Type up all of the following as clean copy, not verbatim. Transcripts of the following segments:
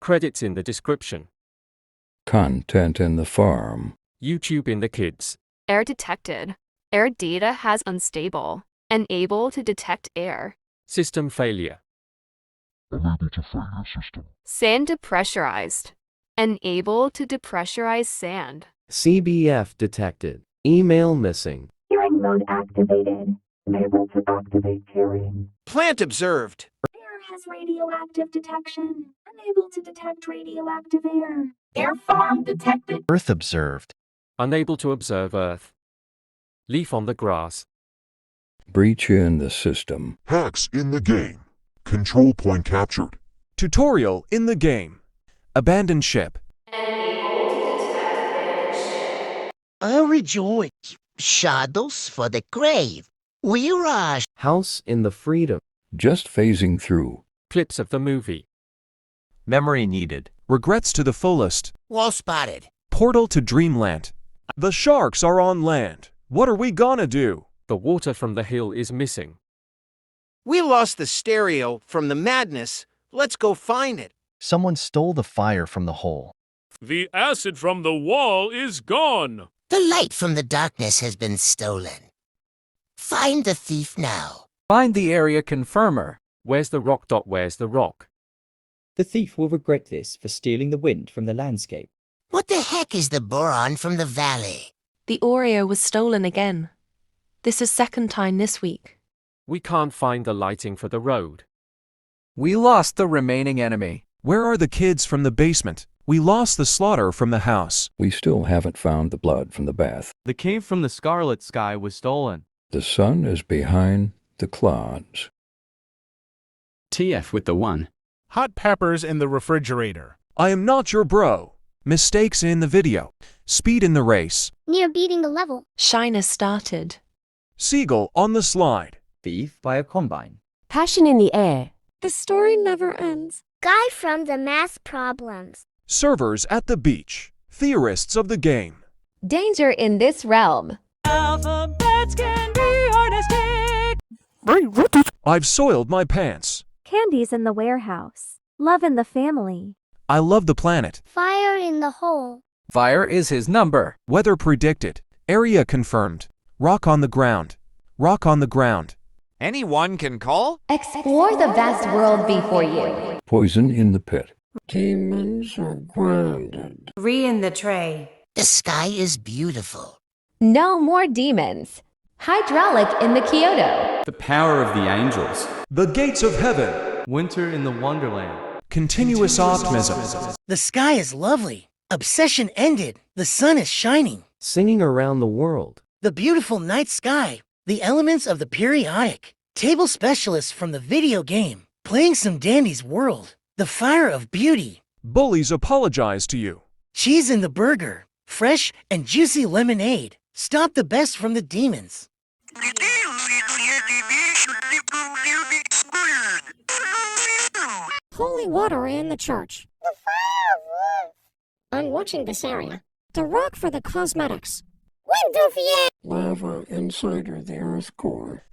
Credits in the description. Content in the farm. YouTube in the kids. Error detected. Error data has unstable. Unable to detect error. System failure. Unable to failure system. Sand depressurized. Unable to depressurize sand. CBF detected. Email missing. Carrying mode activated. Unable to activate carrying. Plant observed. Air has radioactive detection. Unable to detect radioactive air. Air farm detected. Earth observed. Unable to observe Earth. Leaf on the grass. Breach in the system. Hacks in the game. Control point captured. Tutorial in the game. Abandoned ship. Unable to detect abandoned ship. Oh, rejoice! Shadows for the grave. We rush. House in the freedom. Just phasing through. Clips of the movie. Memory needed. Regrets to the fullest. Wall spotted. Portal to dreamland. The sharks are on land. What are we gonna do? The water from the hill is missing. We lost the stereo from the madness. Let's go find it. Someone stole the fire from the hole. The acid from the wall is gone. The light from the darkness has been stolen. Find the thief now. Find the area confirmer. Where's the rock? Where's the rock? The thief will regret this for stealing the wind from the landscape. What the heck is the boron from the valley? The Oreo was stolen again. This is second time this week. We can't find the lighting for the road. We lost the remaining enemy. Where are the kids from the basement? We lost the slaughter from the house. We still haven't found the blood from the bath. The cave from the scarlet sky was stolen. The sun is behind the clouds. TF with the 1. Hot peppers in the refrigerator. I am not your bro. Mistakes in the video. Speed in the race. Near beating the level. Shyness started. Seagull on the slide. Thief by a combine. Passion in the air. The story never ends. Guy from the math problems. Servers at the beach. Theorists of the game. Danger in this realm. Alphabets can be artistic. I've soiled my pants. Candies in the warehouse. Love in the family. I love the planet. Fire in the hole. Fire is his number. Weather predicted. Area confirmed. Rock on the ground. Rock on the ground. Anyone can call? Explore the vast world before you. Poison in the pit. Demons are grounded. In the tray. The sky is beautiful. No more demons. Hydraulic in the Kyoto. The power of the angels. The gates of heaven. Winter in the wonderland. Continuous optimism. The sky is lovely. Obsession ended. The sun is shining. Singing around the world. The beautiful night sky. The elements of the periodic. Table specialists from the video game. Playing some Dandy's world. The fire of beauty. Bullies apologize to you. Cheese in the burger. Fresh and juicy lemonade. Stop the best from the demons. Holy water in the church. The fire of love. I'm watching this area. The rock for the cosmetics. Windowfier. Lava inside the Earth's core.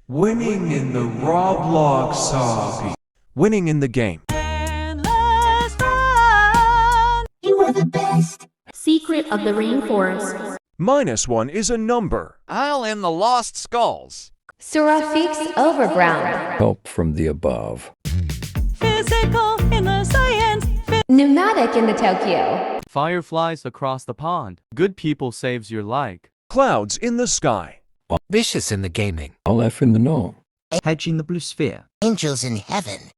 Winning in the Roblox hobby. Winning in the game. Endless fun. You are the best. Secret of the rainforest. -1 is a number. Isle in the Lost Skulls. Seraphic's overground. Help from the above. Physical in the science. Pneumatic in the Tokyo. Fireflies across the pond. Good people saves your like. Clouds in the sky. Vicious in the gaming. LF in the know. Hedge in the blue sphere. Angels in heaven.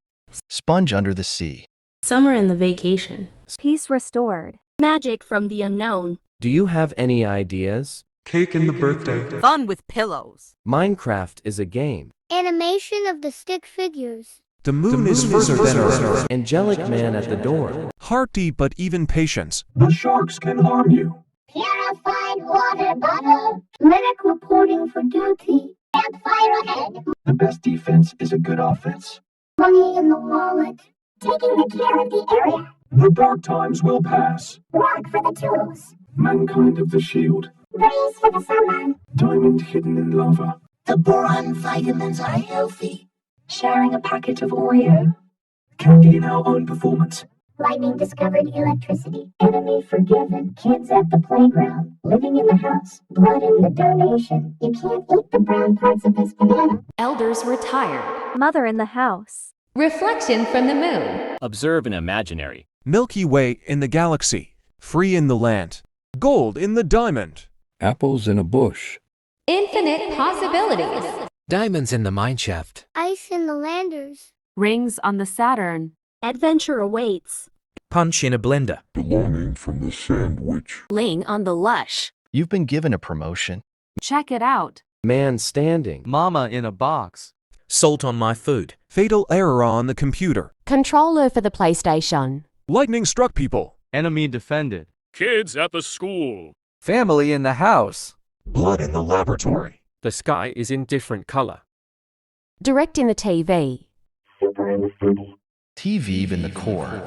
Sponge under the sea. Summer in the vacation. Peace restored. Magic from the unknown. Do you have any ideas? Cake in the birthday. Fun with pillows. Minecraft is a game. Animation of the stick figures. The moon is further than Earth. Angelic man at the door. Hearty but even patience. The sharks can harm you. Purified water bottle. Medic reporting for duty. Campfire ahead. The best defense is a good offense. Money in the wallet. Taking the care of the area. The dark times will pass. Rock for the tools. Mankind of the shield. Breeze for the summer. Diamond hidden in lava. The boron vitamins are healthy. Sharing a packet of Oreo. Candy in our own performance. Lightning discovered electricity. Enemy forgiven. Kids at the playground. Living in the house. Blood in the donation. You can't eat the brown parts of this banana. Elders retired. Mother in the house. Reflection from the moon. Observe an imaginary. Milky Way in the galaxy. Free in the land. Gold in the diamond. Apples in a bush. Infinite possibilities. Diamonds in the mineshaft. Ice in the landers. Rings on the Saturn. Adventure awaits. Punch in a blender. Belonging from the sandwich. Ling on the lush. You've been given a promotion. Check it out. Man standing. Mama in a box. Salt on my food. Fatal error on the computer. Controller for the PlayStation. Lightning struck people. Enemy defended. Kids at the school. Family in the house. Blood in the laboratory. The sky is in different color. Direct in the TV. Super in the city. TV in the core.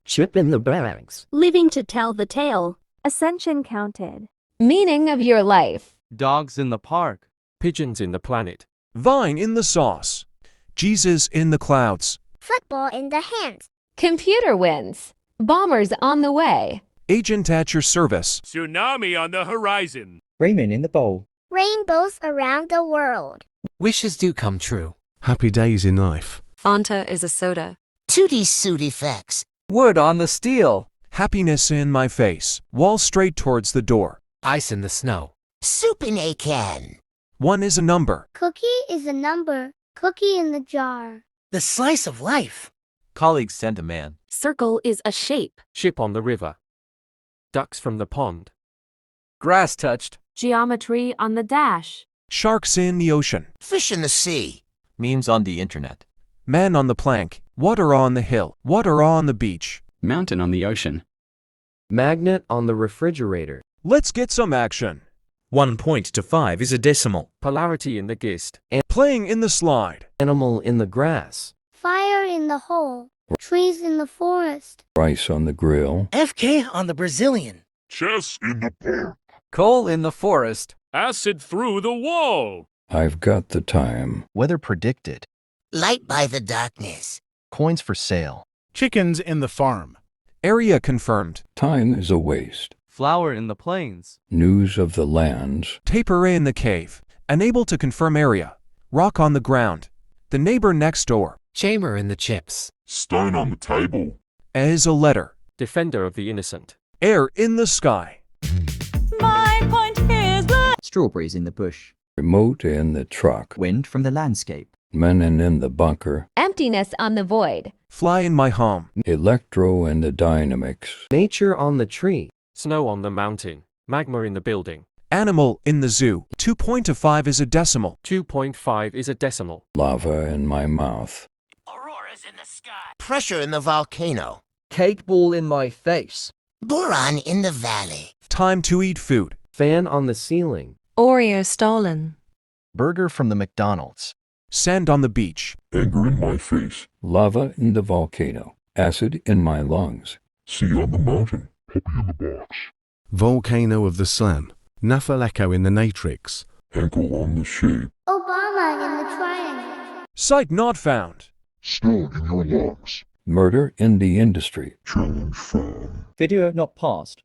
Chip in the barracks. Living to tell the tale. Ascension counted. Meaning of your life. Dogs in the park. Pigeons in the planet. Vine in the sauce. Jesus in the clouds. Football in the hands. Computer wins. Bombers on the way. Agent at your service. Tsunami on the horizon. Ramen in the bowl. Rainbows around the world. Wishes do come true. Happy days in life. Fanta is a soda. 2D suit effects. Wood on the steel. Happiness in my face. Wall straight towards the door. Ice in the snow. Soup in a can. 1 is a number. Cookie is a number. Cookie in the jar. The slice of life. Colleagues sent a man. Circle is a shape. Ship on the river. Ducks from the pond. Grass touched. Geometry on the dash. Sharks in the ocean. Fish in the sea. Memes on the internet. Man on the plank. Water on the hill. Water on the beach. Mountain on the ocean. Magnet on the refrigerator. Let's get some action. 1 point to 5 is a decimal. Polarity in the gist. Playing in the slide. Animal in the grass. Fire in the hole. Trees in the forest. Rice on the grill. FK on the Brazilian. Chess in the park. Coal in the forest. Acid through the wall. I've got the time. Weather predicted. Light by the darkness. Coins for sale. Chickens in the farm. Area confirmed. Time is a waste. Flower in the plains. News of the lands. Taper in the cave. Unable to confirm area. Rock on the ground. The neighbor next door. Chamber in the chips. Stone on the table. As a letter. Defender of the innocent. Air in the sky. My point is strawberries in the bush. Remote in the truck. Wind from the landscape. Men in the bunker. Emptiness on the void. Fly in my home. Electro in the dynamics. Nature on the tree. Snow on the mountain. Magma in the building. Animal in the zoo. 2.5 is a decimal. 2.5 is a decimal. Lava in my mouth. Auroras in the sky. Pressure in the volcano. Cake ball in my face. Boron in the valley. Time to eat food. Fan on the ceiling. Oreo stolen. Burger from the McDonald's. Sand on the beach. Anger in my face. Lava in the volcano. Acid in my lungs. Sea on the mountain. Puppy in the box. Volcano of the sun. Nafaleko in the matrix. Ankle on the shape. Obama in the triangle. Site not found. Stone in your lungs. Murder in the industry. Challenge found. Video not passed.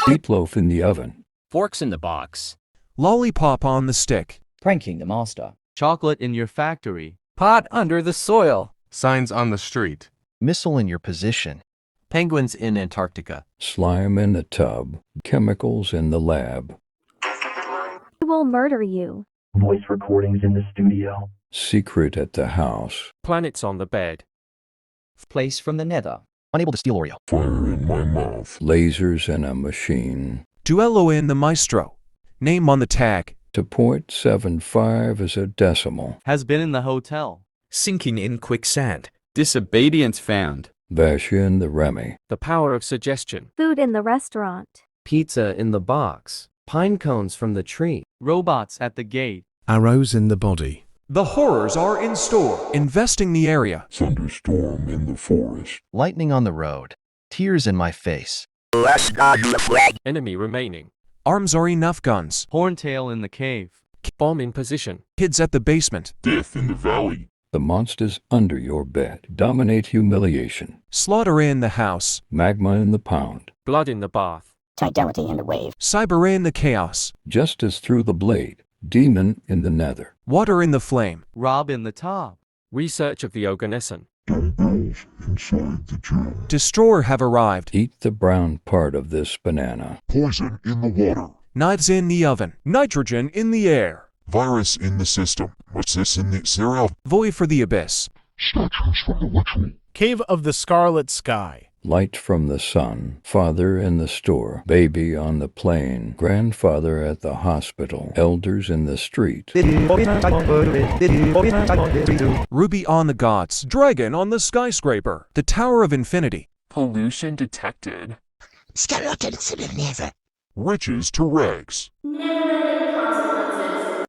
Meatloaf in the oven. Forks in the box. Lollipop on the stick. Pranking the master. Chocolate in your factory. Pot under the soil. Signs on the street. Missile in your position. Penguins in Antarctica. Slime in the tub. Chemicals in the lab. I will murder you. Voice recordings in the studio. Secret at the house. Planets on the bed. Place from the nether. Unable to steal Oreo. Fire in my mouth. Lasers in a machine. Duello in the maestro. Name on the tag. 2.75 is a decimal. Has been in the hotel. Sinking in quicksand. Disobedience found. Bash in the Remy. The power of suggestion. Food in the restaurant. Pizza in the box. Pine cones from the tree. Robots at the gate. Arrows in the body. The horrors are in store. Investing the area. Thunderstorm in the forest. Lightning on the road. Tears in my face. Enemy remaining. Arms are enough guns. Horntail in the cave. Bomb in position. Kids at the basement. Death in the valley. The monsters under your bed dominate humiliation. Slaughter in the house. Magma in the pound. Blood in the bath. Fidelity in the wave. Cyber in the chaos. Justice through the blade. Demon in the nether. Water in the flame. Rob in the top. Research of the Oganesson. Dumbbells inside the gym. Destroyer have arrived. Eat the brown part of this banana. Poison in the water. Knives in the oven. Nitrogen in the air. Virus in the system. What's this in the cereal? Void for the abyss. Statues from the ritual. Cave of the Scarlet Sky. Light from the sun. Father in the store. Baby on the plane. Grandfather at the hospital. Elders in the street. Ruby on the gods. Dragon on the skyscraper. The Tower of Infinity. Pollution detected. Skeletons in the nether. Riches to rags.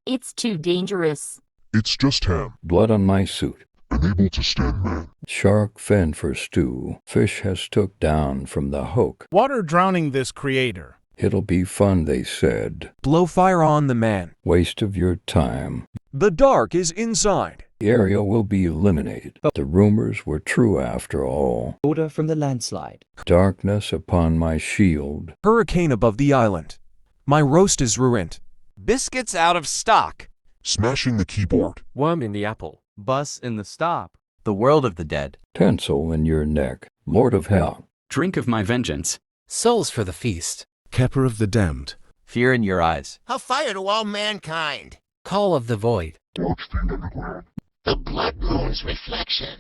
It's too dangerous. It's just ham. Blood on my suit. Unable to stand man. Shark fin for stew. Fish has took down from the hook. Water drowning this creator. It'll be fun, they said. Blow fire on the man. Waste of your time. The dark is inside. The area will be eliminated. The rumors were true after all. Order from the landslide. Darkness upon my shield. Hurricane above the island. My roast is ruined. Biscuits out of stock. Smashing the keyboard. Worm in the apple. Bus in the stop. The world of the dead. Tinsel in your neck. Lord of hell. Drink of my vengeance. Souls for the feast. Kepper of the damned. Fear in your eyes. A fire to all mankind. Call of the void. Dark feet underground. The blood moon's reflection.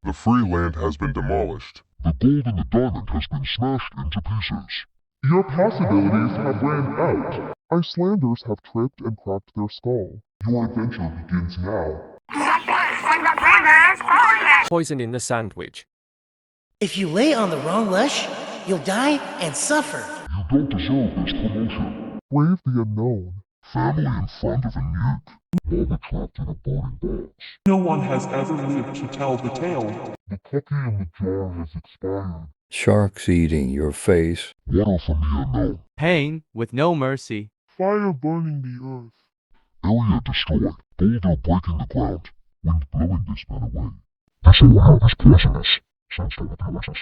The free land has been demolished. The gold in the diamond has been smashed into pieces. Your possibilities have ran out. Icelanders have tripped and cracked their skull. Your adventure begins now. Poison in the sandwich. If you lay on the wrong lush, you'll die and suffer. You don't deserve this promotion. Brave the unknown. Family in front of a nuke. Mama trapped in a boarding box. No one has ever lived to tell the tale. The cookie in the jar has expired. Sharks eating your face. Water from the unknown. Pain with no mercy. Fire burning the earth. Area destroyed. Boulder breaking the ground. Wind blowing this man away. This area is poisonous. Sandstorm poisonous.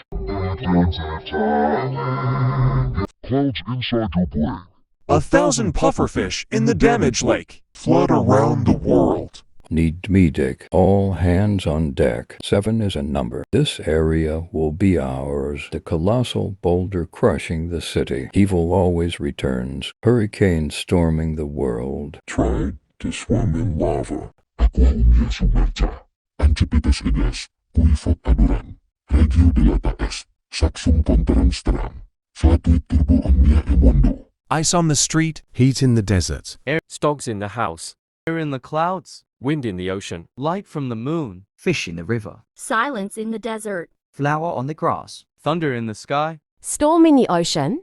Clouds inside your brain. 1,000 pufferfish in the damage lake. Flood around the world. Need me, Dick. All hands on deck. 7 is a number. This area will be ours. The colossal boulder crushing the city. Evil always returns. Hurricane storming the world. Tried to swim in lava. Ako humya sumercha. Antipitas iges. Kuifot aduran. Regio de la taes. Saksum konteranstram. Fatuit turbo omnia emondo. Ice on the street. Heat in the desert. Stogs in the house. Air in the clouds. Wind in the ocean. Light from the moon. Fish in the river. Silence in the desert. Flower on the grass. Thunder in the sky. Storm in the ocean.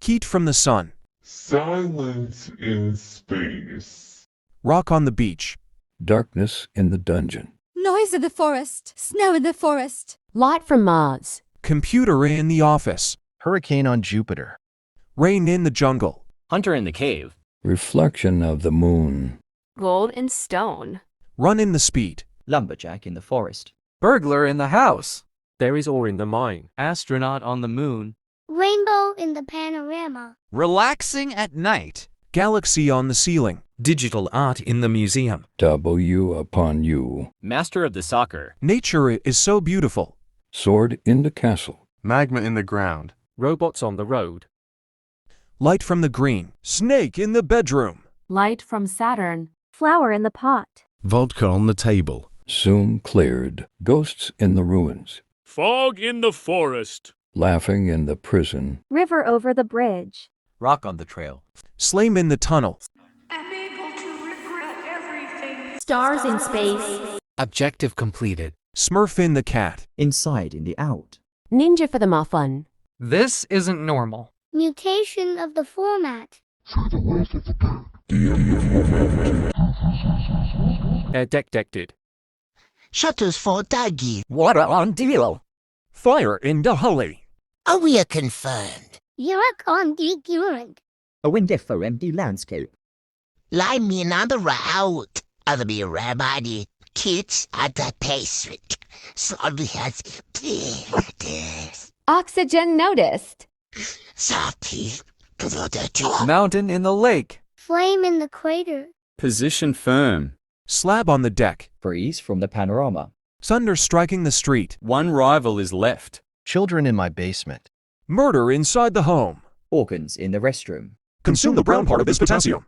Heat from the sun. Silence in space. Rock on the beach. Darkness in the dungeon. Noise in the forest. Snow in the forest. Light from Mars. Computer in the office. Hurricane on Jupiter. Rain in the jungle. Hunter in the cave. Reflection of the moon. Gold and stone. Run in the speed. Lumberjack in the forest. Burglar in the house. There is ore in the mine. Astronaut on the moon. Rainbow in the panorama. Relaxing at night. Galaxy on the ceiling. Digital art in the museum. W upon you. Master of the soccer. Nature is so beautiful. Sword in the castle. Magma in the ground. Robots on the road. Light from the green. Snake in the bedroom. Light from Saturn. Flower in the pot. Vodka on the table. Soon cleared. Ghosts in the ruins. Fog in the forest. Laughing in the prison. River over the bridge. Rock on the trail. Slame in the tunnel. I'm able to regret everything. Stars in space. Objective completed. Smurf in the cat. Inside in the out. Ninja for the muffin. This isn't normal. Mutation of the format. For the wealth of the bird. Air deck decked. Shutters for doggy. Water on deal. Fire in the holly. Are we confirmed? Yurak on geek urine. A window for empty landscape. Let me another route. I'll be right by the kids at the basement. Slowly has this. Oxygen noticed. Softy. Mountain in the lake. Flame in the crater. Position firm. Slab on the deck. Breeze from the panorama. Thunder striking the street. One rival is left. Children in my basement. Murder inside the home. Organs in the restroom. Consume the brown part of this potassium.